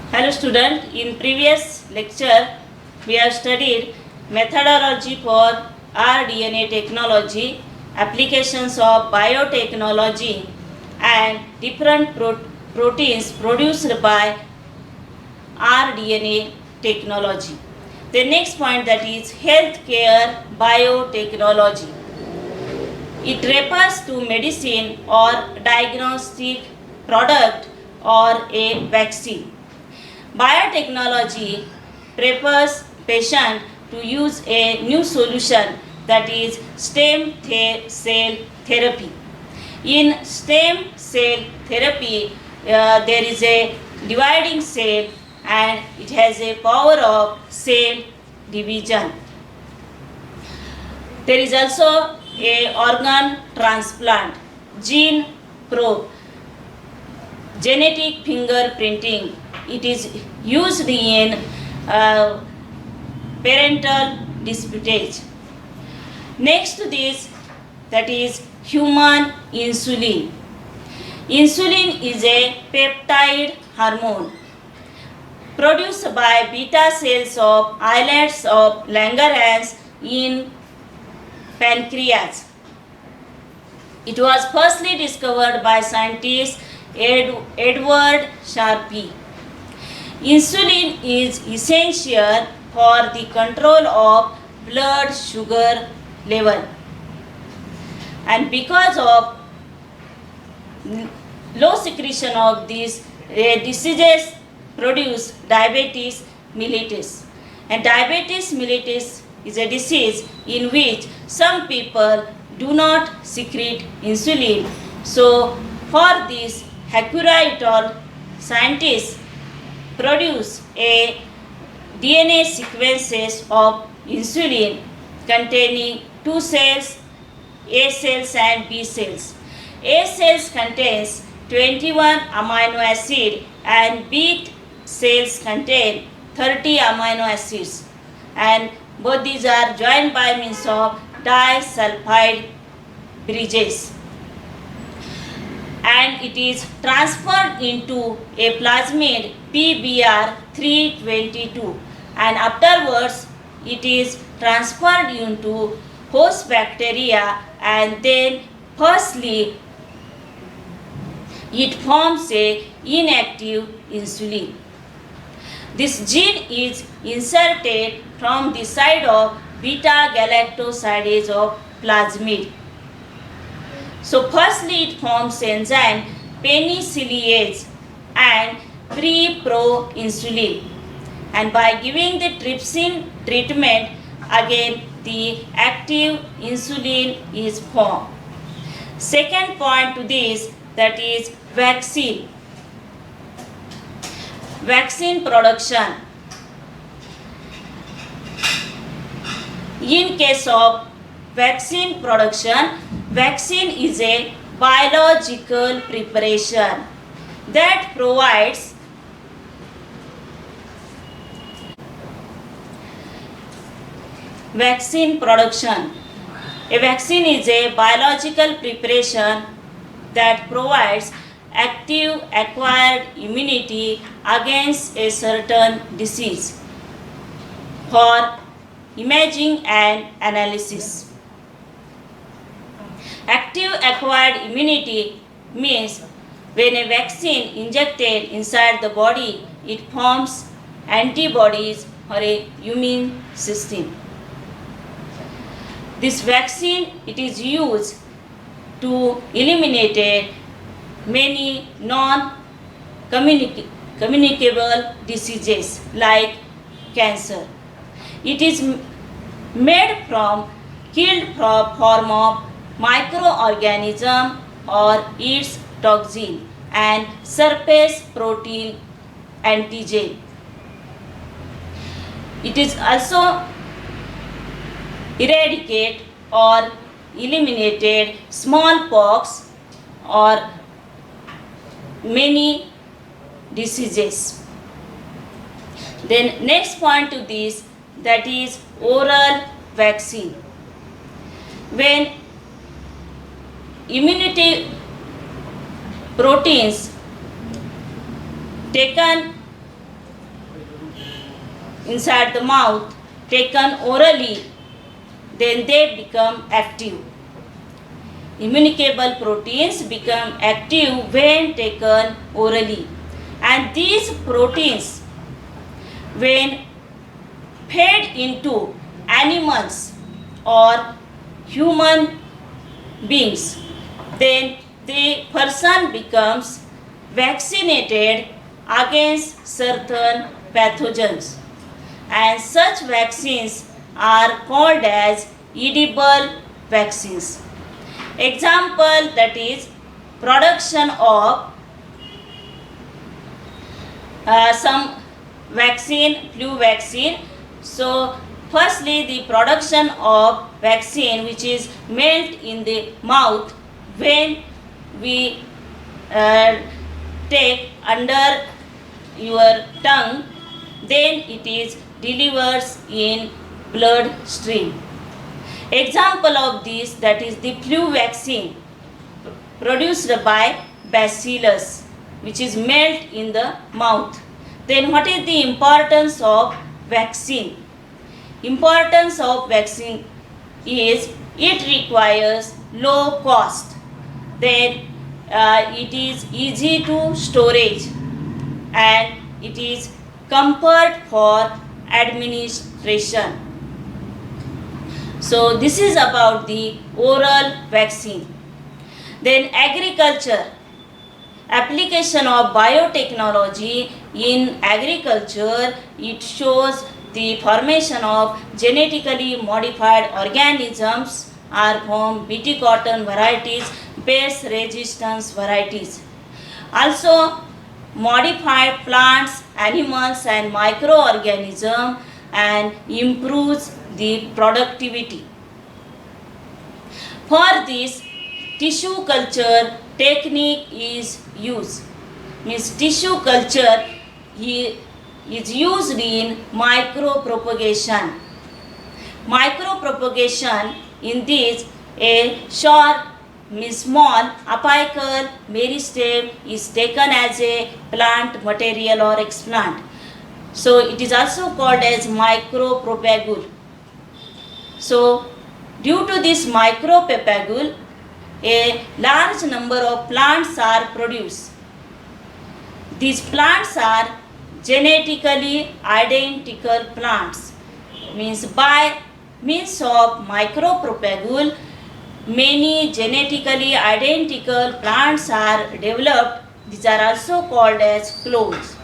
Hello student, in previous lecture we have studied methodology for rDNA technology, applications of biotechnology and different proteins produced by rDNA technology. The next point, that is healthcare biotechnology. It refers to medicine or diagnostic product or a vaccine. Biotechnology prepares patient to use a new solution, that is stem cell therapy. In stem cell therapy, there is a dividing cell and it has a power of cell division. There is also a organ transplant, gene probe, genetic fingerprinting. It is used in parental disputage. Next to this, that is human insulin. Insulin is a peptide hormone produced by beta cells of islets of Langerhans in pancreas. It was firstly discovered by scientist Edward Sharpe. Insulin is essential for the control of blood sugar level, and because of low secretion of these diseases produce diabetes mellitus. And diabetes mellitus is a disease in which some people do not secrete insulin. So for this, Hekura et al. Scientists produce a DNA sequences of insulin containing two cells, A cells and B cells. A cells contains 21 amino acid and B cells contain 30 amino acids, and both these are joined by means of disulfide bridges, and it is transferred into a plasmid PBr322, and afterwards it is transferred into host bacteria, and then firstly it forms a inactive insulin. This gene is inserted from the side of beta galactosidase of plasmid. So firstly it forms enzyme penicilliase and pre-proinsulin, and by giving the trypsin treatment, again the active insulin is formed. Second point to this, that is vaccine. Vaccine production. In case of vaccine production, vaccine is a biological preparation that provides vaccine production. A vaccine is a biological preparation that provides active acquired immunity against a certain disease for imaging and analysis. Active acquired immunity means when a vaccine injected inside the body, it forms antibodies or a immune system. This vaccine, it is used to eliminate many non-communicable diseases like cancer. It is made from killed form of microorganism or its toxin and surface protein antigen. It is also eradicate or eliminated smallpox or many diseases. Then next point to this, that is oral vaccine. When immunity proteins taken inside the mouth taken orally, then they become active. Immunicable proteins become active when taken orally, and these proteins, when fed into animals or human beings, then the person becomes vaccinated against certain pathogens, and such vaccines are called as edible vaccines. Example, that is production of some vaccine, flu vaccine. So firstly, the production of vaccine which is melt in the mouth when we take under your tongue, then it is delivers in blood stream. Example of this, that is the flu vaccine produced by bacillus, which is melt in the mouth. Then what is the importance of vaccine? Importance of vaccine is it requires low cost, then it is easy to storage, and it is comfort for administration. So this is about the oral vaccine. Then agriculture, application of biotechnology in agriculture, it shows the formation of genetically modified organisms are from Bt cotton varieties, pest resistance varieties. Also modified plants, animals and microorganisms and improves the productivity. For this, tissue culture technique is used. Means tissue culture is used in micropropagation. Micropropagation, in this a short means small apical meristem is taken as a plant material or explant. So it is also called as micropropagule. So due to this micropropagule, a large number of plants are produced. These plants are genetically identical plants. Means by means of micropropagule, many genetically identical plants are developed. These are also called as clones.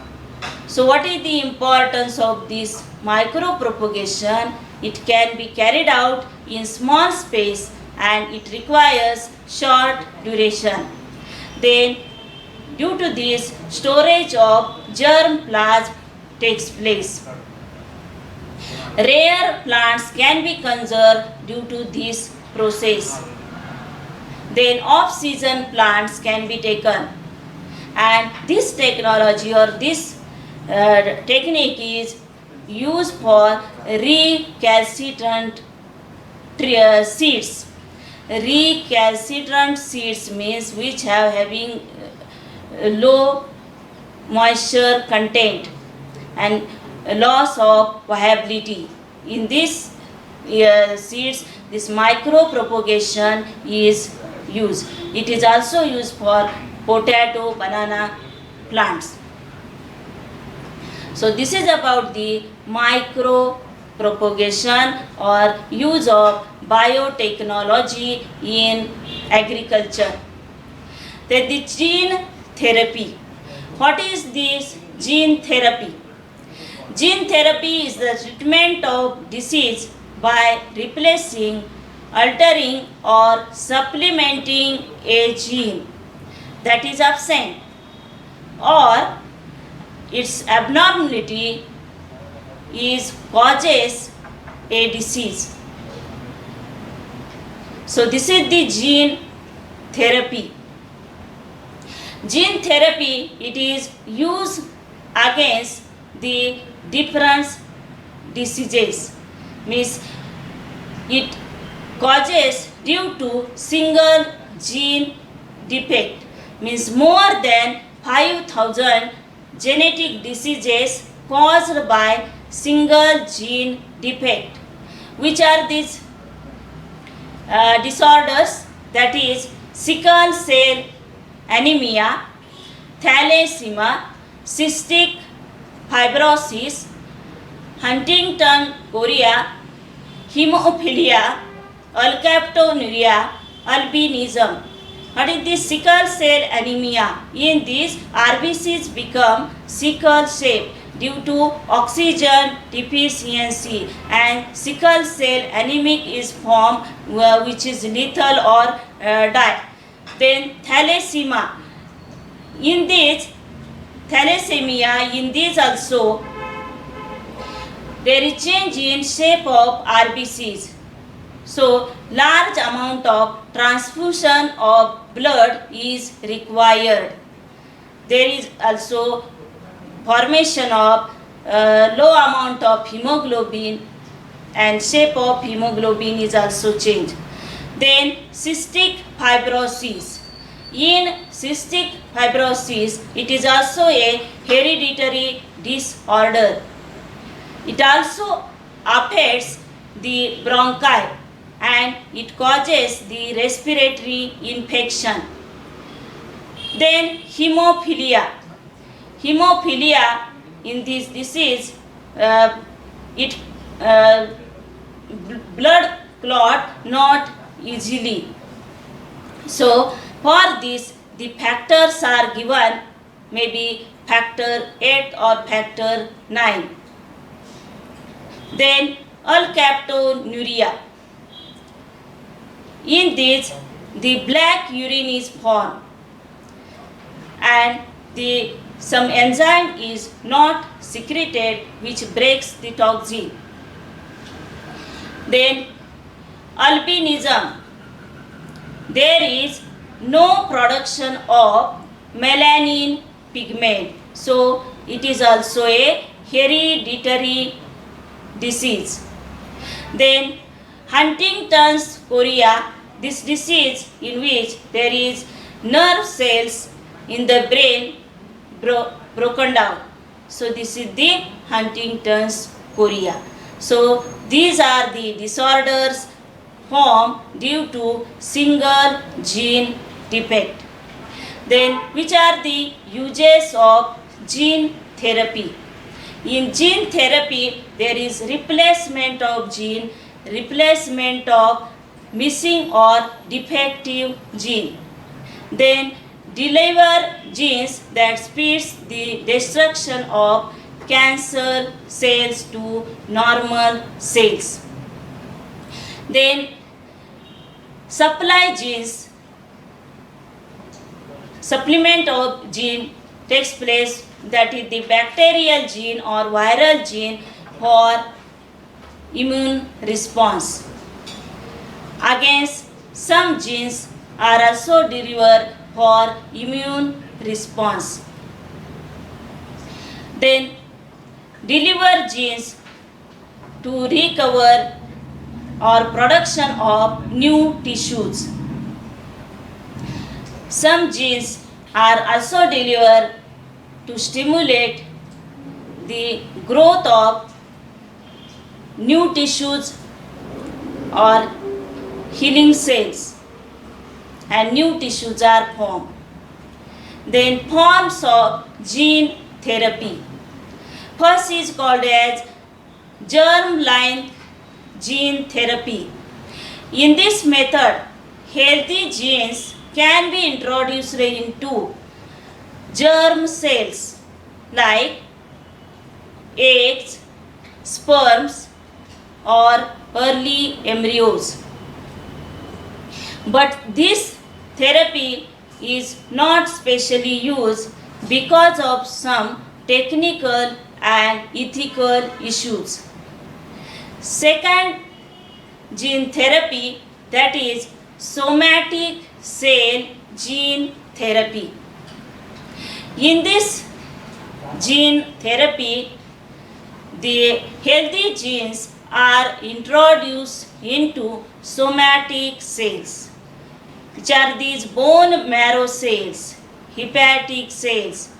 So what is the importance of this micropropagation? It can be carried out in small space and it requires short duration. Then due to this, storage of germ plasm takes place. Rare plants can be conserved due to this process. Then off-season plants can be taken, and this technology or this technique is used for recalcitrant seeds. Recalcitrant seeds means which have having low moisture content and loss of viability. In this seeds, this micropropagation is used. It is also used for potato, banana plants. So this is about the micropropagation or use of biotechnology in agriculture. Then the gene therapy. What is this gene therapy? Gene therapy is the treatment of disease by replacing, altering or supplementing a gene that is absent or its abnormality is causes a disease. So this is the gene therapy. Gene therapy, it is used against the different diseases. Means it causes due to single gene defect. Means more than 5,000 genetic diseases caused by single gene defect. Which are these disorders? That is sickle cell anemia, thalassemia, cystic fibrosis, Huntington chorea, hemophilia, alkaptonuria, albinism. What is this sickle cell anemia? In this, RBCs become sickle shape due to oxygen deficiency, and sickle cell anemic is formed which is lethal or die. Then thalassemia. In this thalassemia, in this also there is change in shape of RBCs. So large amount of transfusion of blood is required. There is also formation of low amount of hemoglobin, and shape of hemoglobin is also changed. Then cystic fibrosis. In cystic fibrosis, it is also a hereditary disorder. It also affects the bronchi and it causes the respiratory infection. Then hemophilia. Hemophilia, in this disease, blood clot not easily. So for this, the factors are given, maybe factor 8 or factor 9. Then alkaptonuria. In this, the black urine is formed and some enzyme is not secreted which breaks the toxin. Then albinism. There is no production of melanin pigment. So it is also a hereditary disease. Then Huntington's chorea, this disease in which there is nerve cells in the brain broken down. So this is the Huntington's chorea. So these are the disorders formed due to single gene defect. Then which are the uses of gene therapy? In gene therapy, there is replacement of gene, replacement of missing or defective gene. Then deliver genes that speeds the destruction of cancer cells to normal cells. Then supply genes, supplement of gene takes place, that is the bacterial gene or viral gene for immune response. Against some genes are also delivered for immune response. Then deliver genes to recover or production of new tissues. Some genes are also delivered to stimulate the growth of new tissues or healing cells, and new tissues are formed. Then forms of gene therapy. First is called as germline gene therapy. In this method, healthy genes can be introduced into germ cells like eggs, sperms or early embryos. But this therapy is not specially used because of some technical and ethical issues. Second gene therapy, that is somatic cell gene therapy. In this gene therapy, the healthy genes are introduced into somatic cells, which are these bone marrow cells, hepatic cells,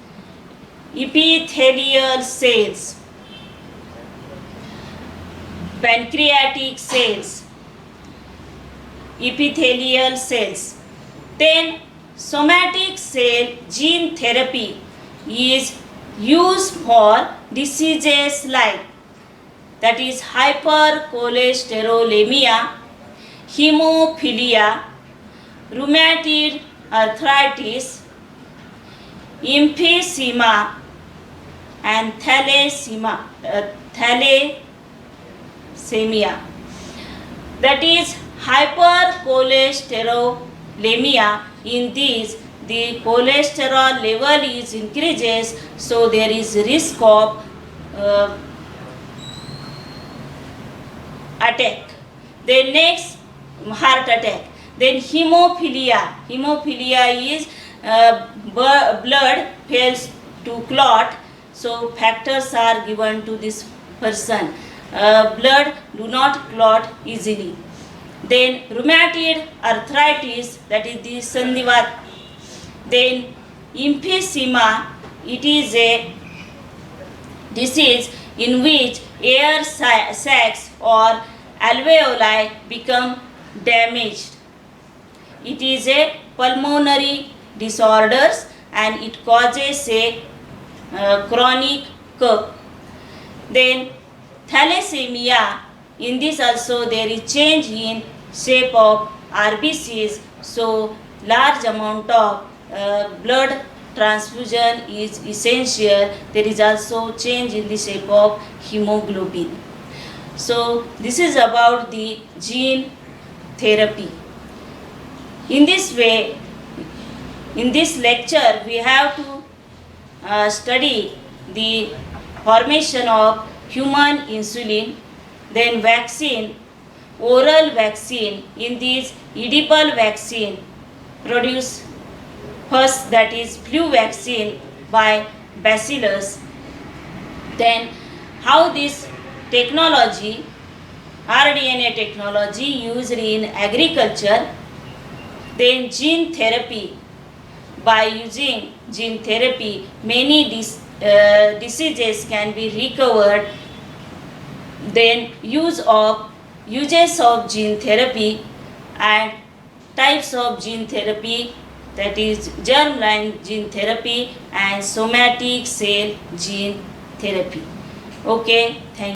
epithelial cells, pancreatic cells, epithelial cells. Then somatic cell gene therapy is used for diseases like, that is, hypercholesterolemia, hemophilia, rheumatoid arthritis, emphysema, and thalassemia. That is hypercholesterolemia. In this, the cholesterol level is increases, so there is risk of attack. Then next, heart attack. Then hemophilia. Hemophilia is blood fails to clot, so factors are given to this person. Blood do not clot easily. Then rheumatoid arthritis, that is the Sandivat. Then emphysema, it is a disease in which air sacs or alveoli become damaged. It is a pulmonary disorders and it causes a chronic cough. Then thalassemia, in this also there is change in shape of RBCs, so large amount of blood transfusion is essential. There is also change in the shape of hemoglobin. So this is about the gene therapy. In this way, in this lecture we have to study the formation of human insulin, then vaccine, oral vaccine. In this, edible vaccine produce first, that is flu vaccine by bacillus. Then how this technology, rDNA technology used in agriculture. Then gene therapy. By using gene therapy, many diseases can be recovered. Then uses of gene therapy and types of gene therapy, that is germline gene therapy and somatic cell gene therapy. Okay, thank you.